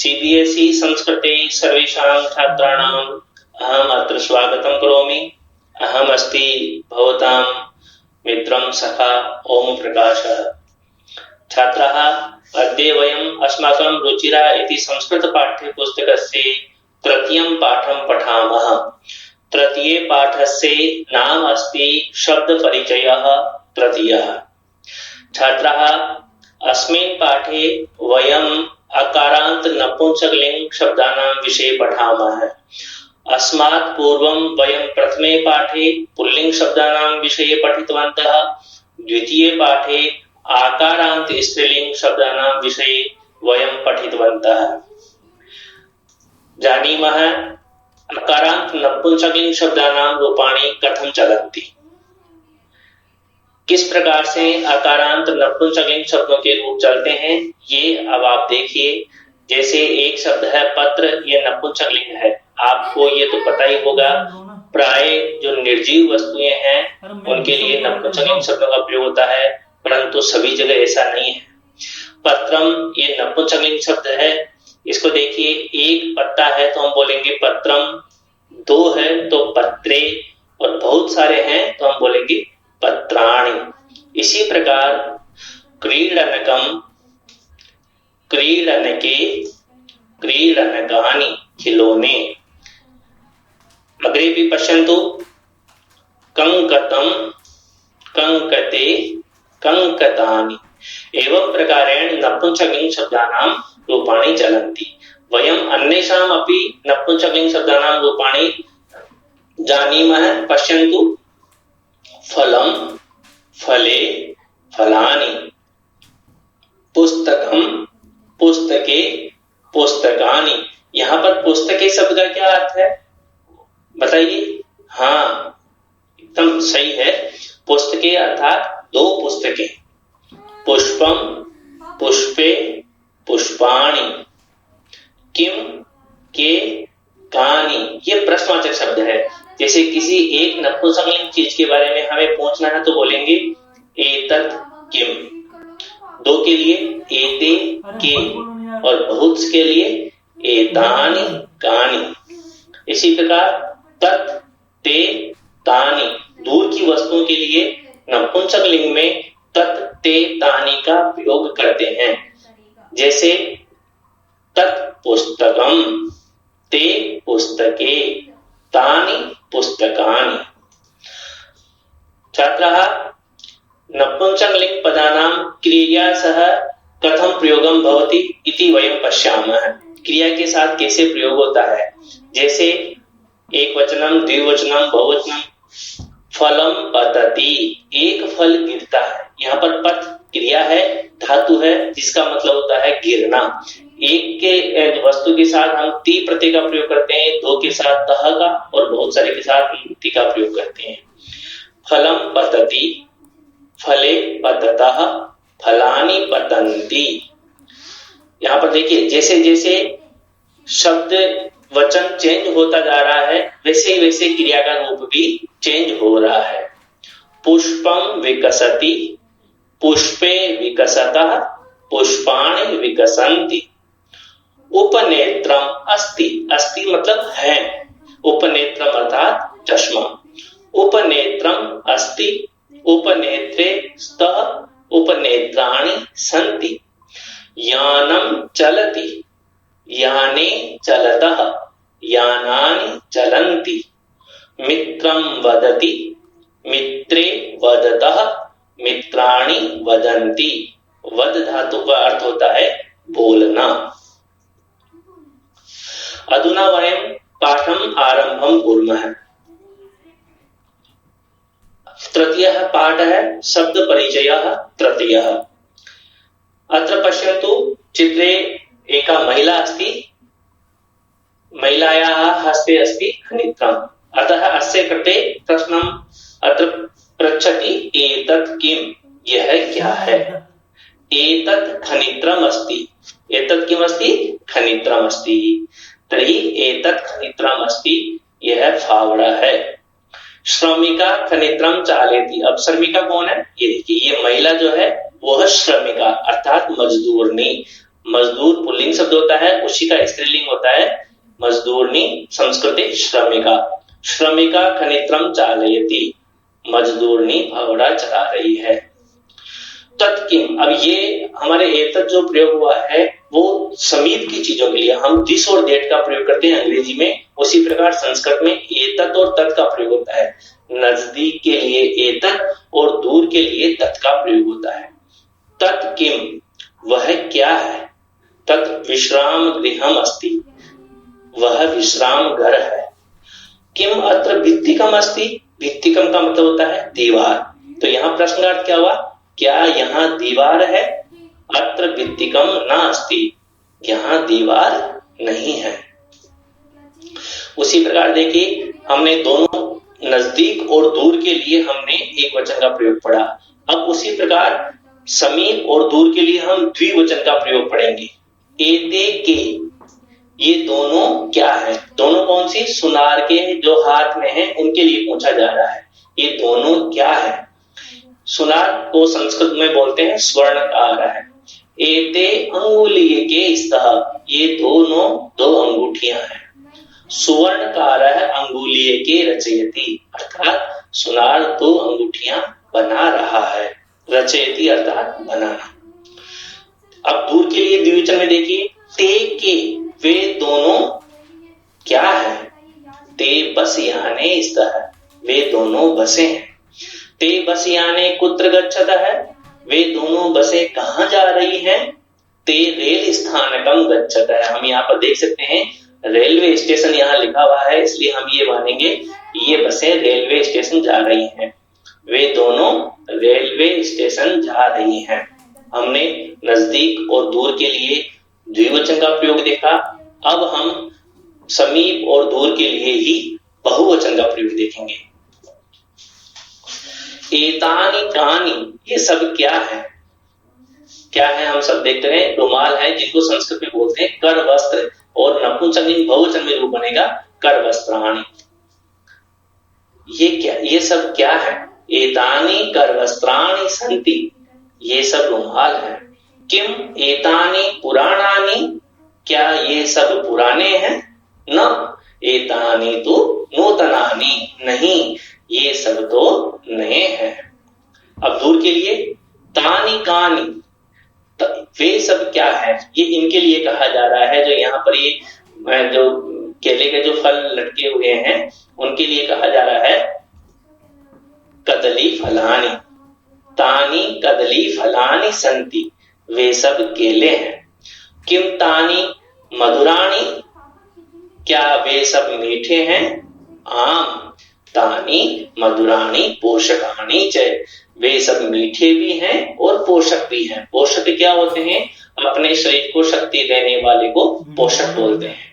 CBSE संस्कृते सर्वेषां छात्राणाम् अहम् अत्र स्वागतं करोमि। अहमस्ति भवतां मित्रं सखा ओम प्रकाशः। छात्राः, अद्य वयम् अस्माकं रुचिरा इति संस्कृतपाठ्यपुस्तकस्य तृतीयं पाठं पठामः। तृतीये पाठस्य नाम अस्ति शब्दपरिचयः तृतीयः। छात्राः, अस्मिन् पाठे वयम् अकारान्त नपुंसकलिङ्ग शब्दानां विषये पठामः। अस्मात् पूर्वं वयं प्रथमे पाठे पुल्लिङ्ग शब्दानां विषये पठितवन्तः। द्वितीये पाठे आकारान्त स्त्रीलिङ्ग शब्दानां विषये वयं पठितवन्तः। जानीमः अकारान्त नपुंसकलिङ्ग शब्दानां रूपाणि कथं चलन्ति। किस प्रकार से अकारांत नपुंसकलिंग शब्दों के रूप चलते हैं, ये अब आप देखिए। जैसे एक शब्द है पत्र, ये नपुंसकलिंग है। आपको ये तो पता ही होगा। प्राय जो निर्जीव वस्तुएं हैं उनके लिए नपुंसकलिंग शब्दों का प्रयोग होता है, परंतु सभी जगह ऐसा नहीं है। पत्रम ये नपुंसकलिंग शब्द है। इसको देखिए, एक पत्ता है तो हम बोलेंगे पत्रम, दो है तो पत्रे, और बहुत सारे हैं तो हम बोलेंगे पत्राणि। इसी प्रकार क्रीडनकम, क्रीडनके, क्रीडनकानि खिलौने। अग्रे भी पश्यन्तु, कंकतम, कंकते, कंकतानि। एवं प्रकारेण नपुंसकलिंग शब्दानां रूपाणि चलन्ति। वयम् अन्येषाम् अपि नपुंसकलिंग शब्दानां रूपाणि जानीमः। पश्यन्तु, फलम, फले, फलानि। पुस्तकम, पुस्तके, पुस्तकानि। यहाँ पर पुस्तके शब्द का क्या अर्थ है बताइए। हाँ, एकदम सही है। पुस्तके अर्थात दो पुस्तकें। पुष्पम, पुष्पे, पुष्पाणि। किम, के, कानि। ये प्रश्नवाचक शब्द है। जैसे किसी एक नपुंसकलिंग चीज के बारे में हमें पूछना है तो बोलेंगे एतत् किम। दो के लिए एते, के, और बहुत के लिए एतानि, कानि। इसी प्रकार तत्, ते, तानि। दूर की वस्तुओं के लिए नपुंसकलिंग में तत्, ते, तानि का प्रयोग करते हैं। जैसे तत् पुस्तकम, ते पुस्तके, तानि पुस्तकानि। छात्राः, नपुंसकलिंग पदानां क्रिया सह कथं प्रयोगं भवति इति वयं पश्यामः। क्रिया के साथ कैसे प्रयोग होता है। जैसे एक वचनम, द्विवचनम, बहुवचनम। फलम पतति, एक फल गिरता है। यहाँ पर पत क्रिया है, धातु है, जिसका मतलब होता है गिरना। एक के वस्तु के साथ हम ती प्रत्यय का प्रयोग करते हैं, दो के साथ तह का, और बहुत सारे के साथ ती का प्रयोग करते हैं। फलम पतति, फले पततः, फलानि पतन्ति। यहाँ पर देखिए, जैसे जैसे शब्द वचन चेंज होता जा रहा है, वैसे वैसे क्रिया का रूप भी चेंज हो रहा है। पुष्पम विकसति, पुष्पे विकसतः, पुष्पाणि विकसन्ति। उपनेत्रम अस्ति, अस्ति मतलब है। उपनेत्रम अर्थात चश्मा। उपनेत्रम अस्ति, उपनेत्रे स्तः, उपनेत्राणि सन्ति। यानम चलति, याने चलतः, यानानि चलन्ति। मित्रं वदति, मित्रे वदतः, मित्राणि वदन्ति। वद धातु का अर्थ होता है बोलना। अधुना वयं पाठम् आरम्भं कुर्मः। तृतीयः पाठः शब्द परिचयः तृतीयः। अत्र पश्यन्तु, चित्रे एका महिला अस्ति। महिलायाः हस्ते अस्ति खनित्रम्। अतः अस्य कृते प्रश्नम् अत्र पृच्छति, एतत् किम्, यह क्या है। एतत् खनित्रम् अस्ति। एतत् किम् अस्ति, खनित्रम् अस्ति। तर्हि एतत् खनित्रम् अस्ति, यह फावड़ा है। श्रमिका खनित्रम चालेती। अब श्रमिका कौन है, ये देखिए, ये महिला जो है वह श्रमिका अर्थात मजदूरनी। मजदूर पुल्लिंग शब्द होता है, उसी का स्त्रीलिंग होता है मजदूरनी, संस्कृते श्रमिका। श्रमिका खनित्रम चालयति, मजदूरनी फावड़ा चला रही है। तत्किम, अब ये हमारे एतत् जो प्रयोग हुआ है वो समीप की चीजों के लिए हम दिस और दैट का प्रयोग करते हैं अंग्रेजी में, उसी प्रकार संस्कृत में एतत् और तत् का प्रयोग होता है। नजदीक के लिए एतत् और दूर के लिए तत् का प्रयोग होता है। तत्किम, वह क्या है? तत् विश्राम गृहम अस्ति, वह विश्राम घर है। किम अत्र भित्तिकम अस्ति, भित्तिकम का मतलब होता है दीवार। तो यहाँ प्रश्न का अर्थ क्या हुआ? क्या यहाँ दीवार है? अत्र भित्तिकम न अस्ति, यहाँ दीवार नहीं है। उसी प्रकार देखिए हमने दोनों नजदीक और दूर के लिए हमने एक वचन का प्रयोग पढ़ा। अब उसी प्रकार समीप और दूर के लिए हम द्विवचन का प्रयोग पढ़ेंगे। एते के, ये दोनों क्या है? दोनों कौन सी? सुनार के जो हाथ में है उनके लिए पूछा जा रहा है। ये दोनों क्या है? सुनार को संस्कृत में बोलते हैं स्वर्णकार है। एते अंगुलीय के स्तः, ये दोनों दो अंगूठियां हैं। सुवर्णकार अंगुलीय के रचयति, अर्थात सुनार दो अंगूठियां बना रहा है। रचयति अर्थात बनाना। अब दूर के लिए द्विवचन में देखिए, ते के, वे दोनों क्या है? ते बस याने स्तः, वे दोनों बसें हैं। ते बस याने कुत्र गच्छतः, वे दोनों बसें कहां जा रही हैं? ते रेल स्थानकम गच्छतः, हम यहाँ पर देख सकते हैं रेलवे स्टेशन यहाँ लिखा हुआ है, इसलिए हम ये मानेंगे ये बसें रेलवे स्टेशन जा रही हैं। वे दोनों रेलवे स्टेशन जा रही हैं। हमने नजदीक और दूर के लिए द्विवचन का प्रयोग देखा। अब हम समीप और दूर के लिए ही बहुवचन का प्रयोग देखेंगे। एतानी कानी, ये सब क्या है? क्या है? हम सब देखते हैं रुमाल है, जिनको संस्कृत में बोलते हैं कर वस्त्र, और नपुंसकलिंग बहुवचन में रूप बनेगा कर वस्त्राणि। ये क्या, ये सब क्या है? एतानी कर वस्त्राणि संति, ये सब रुमाल है। किम एतानी पुराणानि, क्या ये सब पुराने हैं? न एतानी तो नूतनानि, नहीं ये सब तो नए हैं। अब दूर के लिए तानी कानी, वे सब क्या है? ये इनके लिए कहा जा रहा है जो यहाँ पर ये जो केले के जो फल लटके हुए हैं उनके लिए कहा जा रहा है कदली फलानी। तानी कदली फलानी संति, वे सब केले हैं। किम तानी मधुराणी, क्या वे सब मीठे हैं? आम तानी मधुराणी पोषकाणी च, वे सब मीठे भी हैं और पोषक भी हैं। पोषक क्या होते हैं? अपने शरीर को शक्ति देने वाले को पोषक बोलते हैं।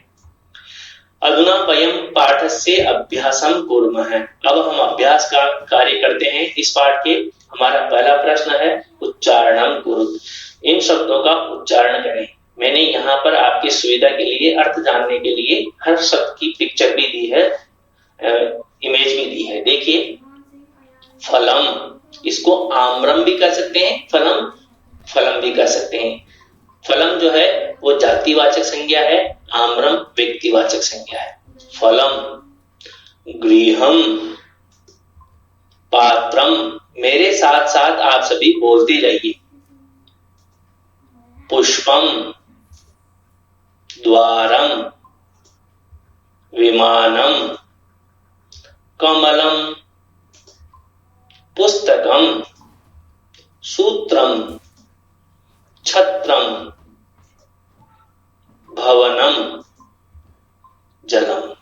अधुना वयम पाठस्य अभ्यासम कुर्मः, अब हम अभ्यास का कार्य करते हैं इस पाठ के। हमारा पहला प्रश्न है उच्चारणम कुरुत, इन शब्दों का उच्चारण करें। मैंने यहाँ पर आपकी सुविधा के लिए अर्थ जानने के लिए हर शब्द की पिक्चर भी दी है, इमेज भी दी है। देखिए फलम, इसको आम्रम भी कह सकते हैं, फलम फलम भी कह सकते हैं। फलम जो है वो जातिवाचक संज्ञा है, आम्रम व्यक्तिवाचक संज्ञा है। फलम, गृहम, पात्रम, मेरे साथ साथ आप सभी बोलते रहिए। पुष्पम, द्वारम, विमानम, कमलम, पुस्तकम, सूत्रम, छत्रम, भवनम, जलम।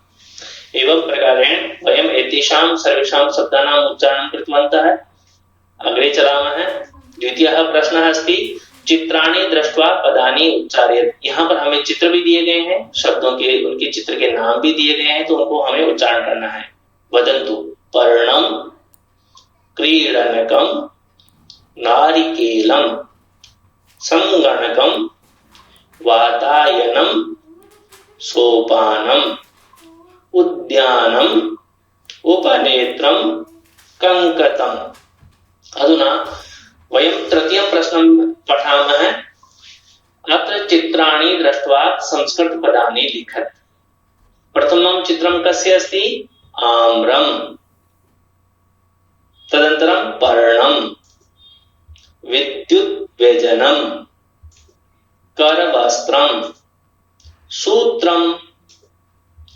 एवं प्रकारेण वयम एतेषां सर्वेषां शब्दानां उच्चारणं कृतवन्तः। अग्रे चलामः। द्वितीयः प्रश्नः अस्ति चित्राणि दृष्ट्वा पदानि उच्चारयेत्। यहाँ पर हमें चित्र भी दिए गए हैं, शब्दों के उनके चित्र के नाम भी दिए गए हैं, तो उनको हमें उच्चारण करना है। वदन्तु पर्णम, क्रीडनकम, नारिकेलम, संगणकम, वातायनम, सोपानम, उद्यानम, उपनेत्रम, कंकतम। अधुना वयं तृतीयं प्रश्नं पठामः। अत्र संस्कृत पदानि लिखत। प्रथमं चित्रं कस्य अस्ति? आम्रम, तदनन्तरं पर्णम, विद्युत व्यजनम, करवस्त्रम, सूत्रम,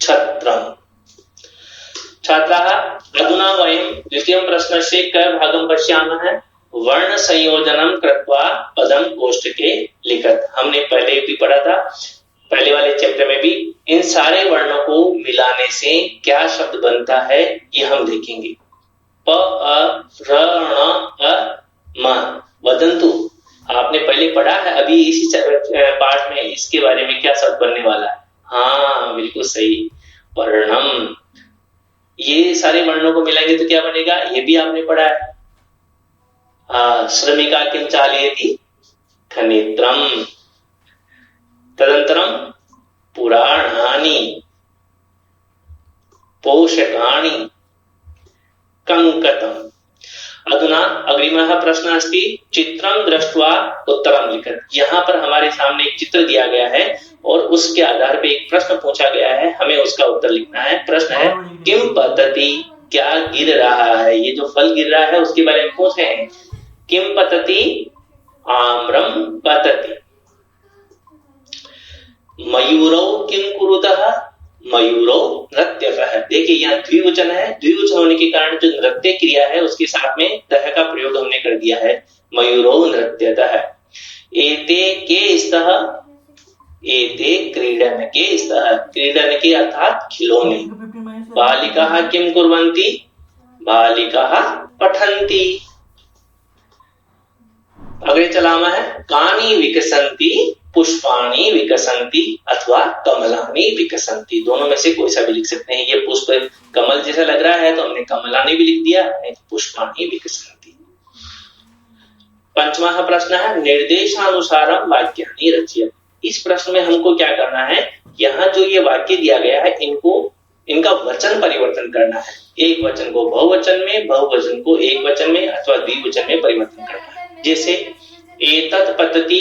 छत्रम। छात्राः, अधुना वयं द्वितीयं प्रश्नस्य क भागं पश्यामः। वर्ण संयोजनम कृत्वा पदम कोष्ठके लिखत। हमने पहले भी पढ़ा था, पहले वाले चैप्टर में भी। इन सारे वर्णों को मिलाने से क्या शब्द बनता है ये हम देखेंगे। प अ र ण अ म वदंतु। आपने पहले पढ़ा है, अभी इसी पाठ में इसके बारे में क्या शब्द बनने वाला है। हाँ बिल्कुल सही, वर्णम। ये सारे वर्णों को मिलाएंगे तो क्या बनेगा, ये भी आपने पढ़ा है। श्रमिका किं चालयति? खनित्रम। तदनन्तरं पुराणानि, पोषकाणि, कंकतम। अधुना अग्रिमः प्रश्नः अस्ति, चित्रं दृष्ट्वा उत्तरं लिखत। यहाँ पर हमारे सामने एक चित्र दिया गया है और उसके आधार पे एक प्रश्न पूछा गया है, हमें उसका उत्तर लिखना है। प्रश्न है, किम पतति? क्या गिर रहा है? ये जो फल गिर रहा है उसके बारे में पूछ रहे हैं। किम पतति? आम्रम पतति। मयूरो किम कुरुतः? मयूरो नृत्यतः। देखिए यहाँ द्विवचन है, द्विवचन होने के कारण जो नृत्य क्रिया है उसके साथ में तह का प्रयोग हमने कर दिया है। मयूरो नृत्यतः। एते के स्तः? एते क्रीडन के स्तः। क्रीडन के अर्थात खिलौने। बालिकाः किम कुर्वन्ति? बालिकाः पठन्ति। अग्रे चलामः। कानि विकसन्ति? पुष्पाणि विकसन्ति अथवा कमलानि विकसन्ति। दोनों में से कोई सा भी लिख सकते हैं। ये पुष्प कमल जैसा लग रहा है तो हमने कमलानि भी लिख दिया, नहीं पुष्पाणि विकसन्ति। पंचमः प्रश्न है, निर्देशानुसारम वाक्यानि रचयत। इस प्रश्न में हमको क्या करना है, यहाँ जो ये वाक्य दिया गया है इनका वचन परिवर्तन करना है। एक वचन को बहुवचन में, बहुवचन को एक वचन में अथवा द्विवचन में परिवर्तन करना है। जैसे एतत् पतति,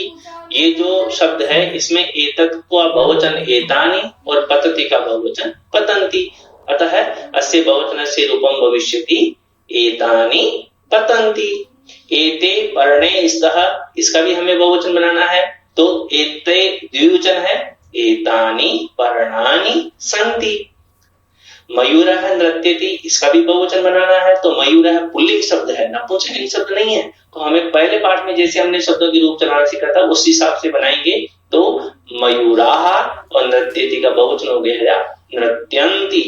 ये जो शब्द है इसमें एतत् का बहुवचन एतानि और पतति का बहुवचन पतन्ति। अतः अस्य बहुवचनस्य रूपं भविष्यति एतानि पतन्ति। एते पर्णे स्तः, इसका भी हमें बहुवचन बनाना है तो एते द्विवचन है, एतानि पर्णानि सन्ति। मयूरः नृत्यति, इसका भी बहुवचन बनाना है तो मयूरः पुल्लिंग शब्द है, नपुंसकलिंग शब्द नहीं है। तो हमें पहले पाठ में जैसे हमने शब्दों के रूप चलाना सीखा था उस हिसाब से बनाएंगे तो मयूराः और नृत्यति का बहुवचन हो गया नृत्यन्ति।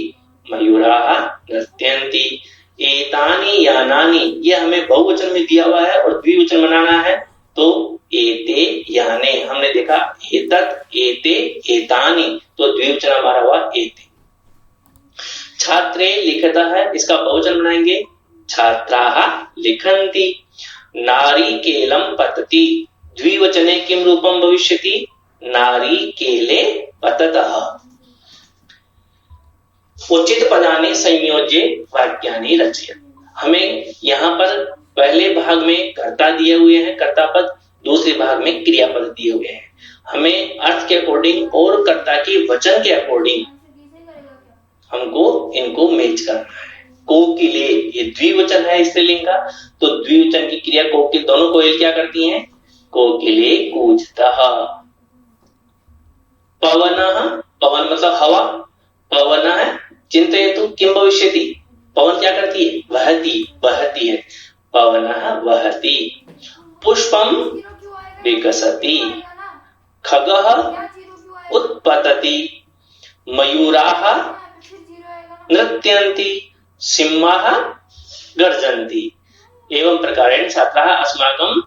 मयूराः नृत्यन्ति। एतानि यानानि, ये हमें बहुवचन में दिया हुआ है और द्विवचन बनाना है तो एते याने। हमने देखा एतत्, एते, एतानि, तो द्विवचन हमारा हुआ एते। छात्रे लिखतः, इसका बहुवचन बनाएंगे छात्राः लिखन्ति। नारिकेलं पतति, द्विवचने किम रूपं भविष्यति? नारिकेले पततः। उचित पदानि संयोज्य वाक्यानि रचयत। हमें यहाँ पर पहले भाग में कर्ता दिए हुए हैं, कर्ता पद, दूसरे भाग में क्रियापद दिए हुए हैं। हमें अर्थ के अकॉर्डिंग और कर्ता के वचन के अकॉर्डिंग हमको इनको मैच करना है। कोकिले, ये द्विवचन है स्त्रीलिंग का, तो द्विवचन की क्रिया कोकिल, दोनों कोयल क्या करती हैं? कोकिले कूजतः। पवनः, पवन मतलब हवा, पवनः चिंतयतु किम भविष्यति? पवन क्या करती है? वहती, बहती है, पवनः वहति। पुष्पम विकसति। खगः उत्पतति। मयूराः नृत्यन्ति। सिंहाः गर्जन्ति। एवं प्रकारेण छात्राः अस्माकं